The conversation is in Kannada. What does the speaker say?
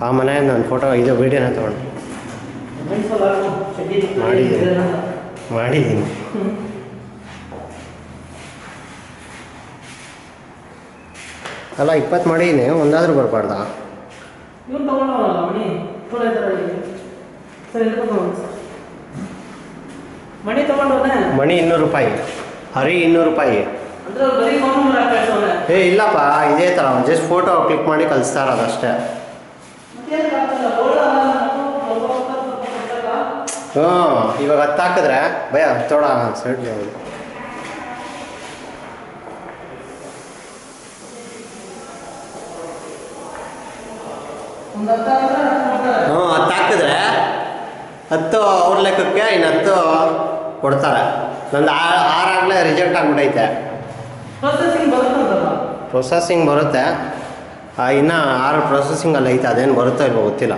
ಆ ಮನೆ ನನ್ನ ಫೋಟೋ ಇದು ವೀಡಿಯೋನ ತೊಗೊಂಡು ಮಾಡಿದ್ದೀನಿ ಅಲ್ಲ 20 ಮಾಡಿದ್ದೀನಿ, ಒಂದಾದ್ರೂ ಬರಬಾರ್ದಾ? ಮಣಿ 200 ರೂಪಾಯಿ, ಹರಿ 200 ರೂಪಾಯಿ. ಏ ಇಲ್ಲಪ್ಪ, ಇದೇ ಥರ ಜಸ್ಟ್ ಫೋಟೋ ಕ್ಲಿಕ್ ಮಾಡಿ ಕಳಿಸ್ತಾ ಇರೋದು ಅಷ್ಟೇ. ಹ್ಞೂ, ಇವಾಗ 10 ಹಾಕಿದ್ರೆ ಭಯ ತೋಡ ಸೈಡ್. ಹ್ಞೂ, 10 ಹಾಕಿದ್ರೆ 10 ಅವ್ರ ಲೆಕ್ಕಕ್ಕೆ ಇನ್ನು 10 ಕೊಡ್ತಾರೆ. ನಂದು 6 ಆಗಲೇ ರಿಜೆಕ್ಟ್ ಆಗಿಬಿಟ್ಟೈತೆ. ಪ್ರೊಸೆಸಿಂಗ್ ಬರುತ್ತೆ, ಇನ್ನು 6 ಪ್ರೊಸೆಸಿಂಗಲ್ಲಿ ಐತೆ. ಅದೇನು ಬರುತ್ತೋ ಇಲ್ವೋ ಗೊತ್ತಿಲ್ಲ.